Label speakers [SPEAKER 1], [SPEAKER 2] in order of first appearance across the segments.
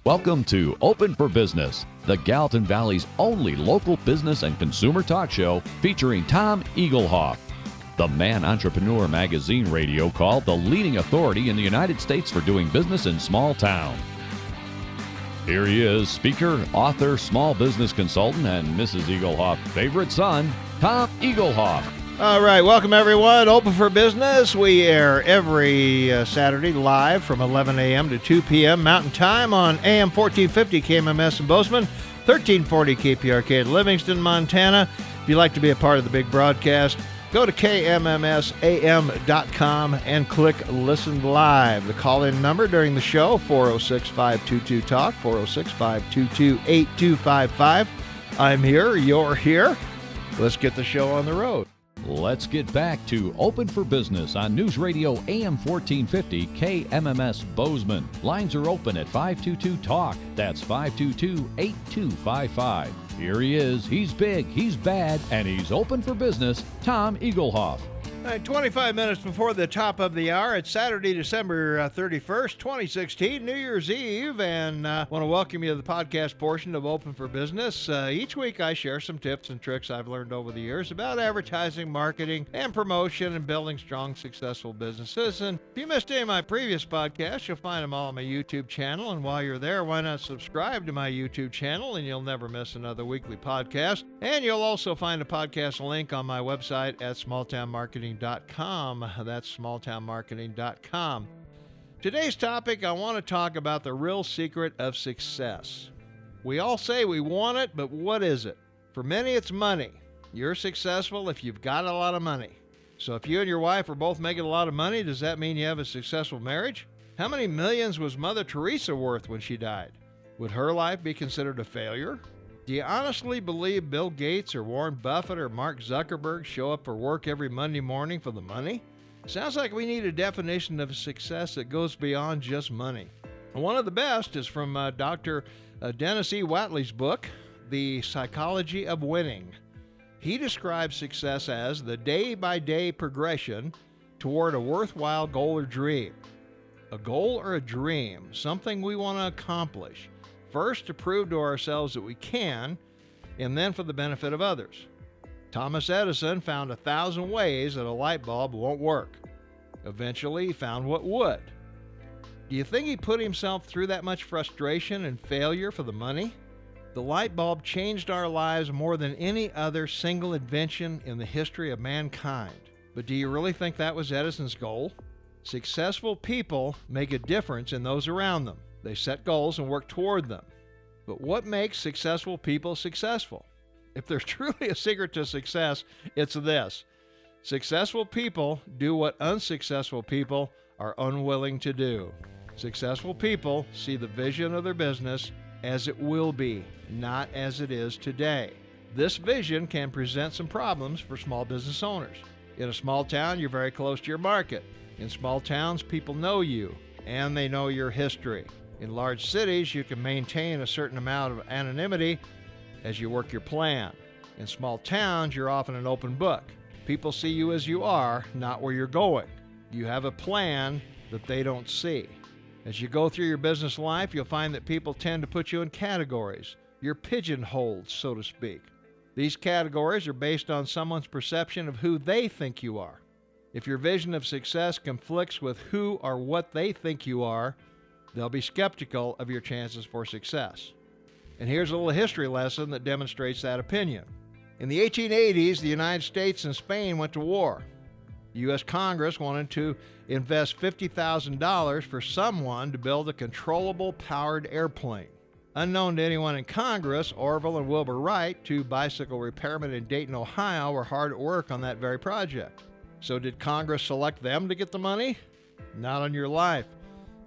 [SPEAKER 1] Welcome to Open for Business, the Gallatin Valley's only local business and consumer talk show featuring Tom Eaglehoff, the Man Entrepreneur magazine radio called the leading authority in the United States for doing business in small town. Here he is, speaker, author, small business consultant, and Mrs. Eaglehoff's favorite son, Tom Eaglehoff.
[SPEAKER 2] All right, welcome everyone. Open for Business. We air every Saturday live from 11 a.m. to 2 p.m. Mountain Time on AM 1450 KMMS in Bozeman, 1340 KPRK in Livingston, Montana. If you'd like to be a part of the big broadcast, go to kmmsam.com and click Listen Live. The call-in number during the show, 406-522-TALK, 406-522-8255. I'm here, you're here. Let's get the show on the road.
[SPEAKER 1] Let's get back to Open for Business on News Radio AM 1450 KMMS Bozeman. Lines are open at 522-TALK. That's 522-8255. Here he is. He's big, he's bad, and he's open for business. Tom Eaglehoff.
[SPEAKER 2] All right, 25 minutes before the top of the hour. It's Saturday, December 31st, 2016, New Year's Eve, and I want to welcome you to the podcast portion of Open for Business. Each week I share some tips and tricks I've learned over the years about advertising, marketing, and promotion, and building strong, successful businesses. And if you missed any of my previous podcasts, you'll find them all on my YouTube channel. And while you're there, why not subscribe to my YouTube channel, and you'll never miss another weekly podcast. And you'll also find a podcast link on my website at smalltownmarketing.com. That's smalltownmarketing.com. Today's topic, I want to talk about the real secret of success. We all say we want it, but what is it? For many, it's money. You're successful if you've got a lot of money. So if you and your wife are both making a lot of money, does that mean you have a successful marriage? How many millions was Mother Teresa worth when she died? Would her life be considered a failure? Do you honestly believe Bill Gates or Warren Buffett or Mark Zuckerberg show up for work every Monday morning for the money? Sounds like we need a definition of success that goes beyond just money. One of the best is from Dr. Dennis E. Whatley's book, The Psychology of Winning. He describes success as the day-by-day progression toward a worthwhile goal or dream. A goal or a dream, something we want to accomplish. First, to prove to ourselves that we can, and then for the benefit of others. Thomas Edison found 1,000 ways that a light bulb won't work. Eventually, he found what would. Do you think he put himself through that much frustration and failure for the money? The light bulb changed our lives more than any other single invention in the history of mankind. But do you really think that was Edison's goal? Successful people make a difference in those around them. They set goals and work toward them. But what makes successful people successful? If there's truly a secret to success, it's this. Successful people do what unsuccessful people are unwilling to do. Successful people see the vision of their business as it will be, not as it is today. This vision can present some problems for small business owners. In a small town, you're very close to your market. In small towns, people know you, and they know your history. In large cities, you can maintain a certain amount of anonymity as you work your plan. In small towns, you're often an open book. People see you as you are, not where you're going. You have a plan that they don't see. As you go through your business life, you'll find that people tend to put you in categories. You're pigeonholed, so to speak. These categories are based on someone's perception of who they think you are. If your vision of success conflicts with who or what they think you are, they'll be skeptical of your chances for success. And here's a little history lesson that demonstrates that opinion. In the 1880s, the United States and Spain went to war. The U.S. Congress wanted to invest $50,000 for someone to build a controllable powered airplane. Unknown to anyone in Congress, Orville and Wilbur Wright, two bicycle repairmen in Dayton, Ohio, were hard at work on that very project. So did Congress select them to get the money? Not on your life.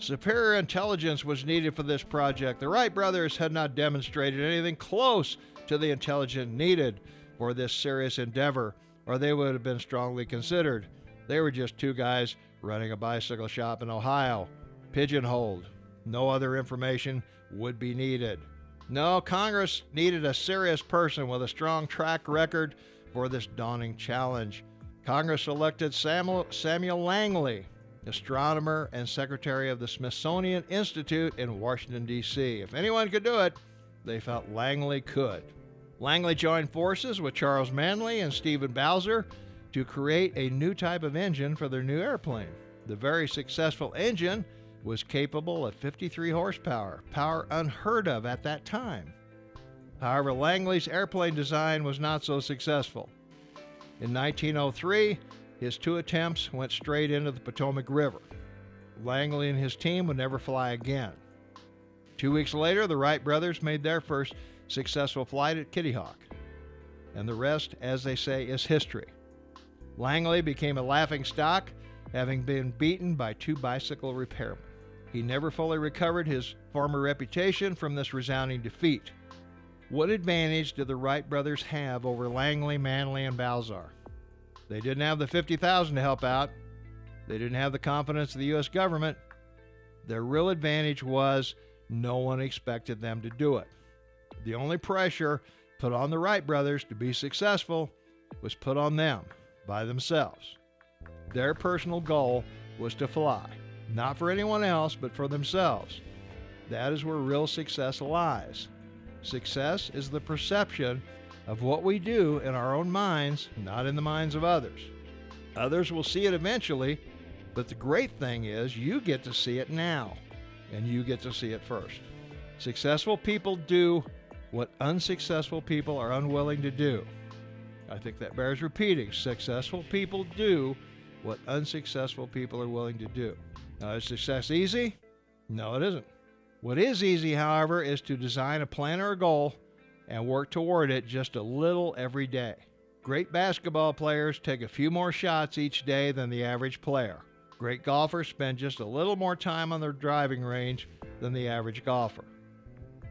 [SPEAKER 2] Superior intelligence was needed for this project. The Wright brothers had not demonstrated anything close to the intelligence needed for this serious endeavor, or they would have been strongly considered. They were just two guys running a bicycle shop in Ohio, pigeonholed. No other information would be needed. No, Congress needed a serious person with a strong track record for this daunting challenge. Congress elected Samuel Langley astronomer and secretary of the Smithsonian Institute in Washington, D.C. If anyone could do it, they felt Langley could. Langley joined forces with Charles Manley and Stephen Bowser to create a new type of engine for their new airplane. The very successful engine was capable of 53 horsepower, power unheard of at that time. However, Langley's airplane design was not so successful. In 1903, his 2 attempts went straight into the Potomac River. Langley and his team would never fly again. 2 weeks later, the Wright brothers made their first successful flight at Kitty Hawk. And the rest, as they say, is history. Langley became a laughingstock, having been beaten by 2 bicycle repairmen. He never fully recovered his former reputation from this resounding defeat. What advantage did the Wright brothers have over Langley, Manley, and Bowser? They didn't have the $50,000 to help out. They didn't have the confidence of the U.S. government. Their real advantage was no one expected them to do it. The only pressure put on the Wright brothers to be successful was put on them by themselves. Their personal goal was to fly, not for anyone else, but for themselves. That is where real success lies. Success is the perception of what we do in our own minds, not in the minds of others. Others will see it eventually, but the great thing is you get to see it now, and you get to see it first. Successful people do what unsuccessful people are unwilling to do. I think that bears repeating. Successful people do what unsuccessful people are willing to do. Now, is success easy? No, it isn't. What is easy, however, is to design a plan or a goal and work toward it just a little every day. Great basketball players take a few more shots each day than the average player. Great golfers spend just a little more time on their driving range than the average golfer.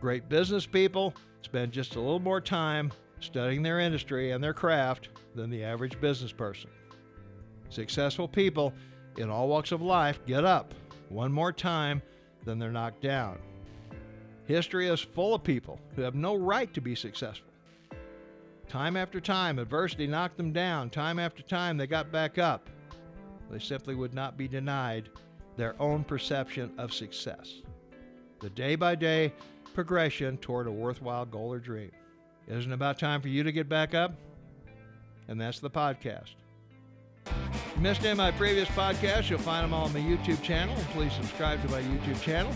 [SPEAKER 2] Great business people spend just a little more time studying their industry and their craft than the average business person. Successful people in all walks of life get up one more time than they're knocked down. History is full of people who have no right to be successful. Time after time, adversity knocked them down. Time after time, they got back up. They simply would not be denied their own perception of success. The day-by-day progression toward a worthwhile goal or dream. Isn't it about time for you to get back up? And that's the podcast. If you missed any of my previous podcasts, you'll find them all on my YouTube channel. And please subscribe to my YouTube channel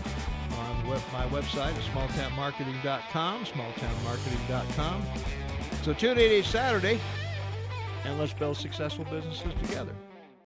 [SPEAKER 2] on my website at smalltownmarketing.com, smalltownmarketing.com. So tune in each Saturday, and let's build successful businesses together.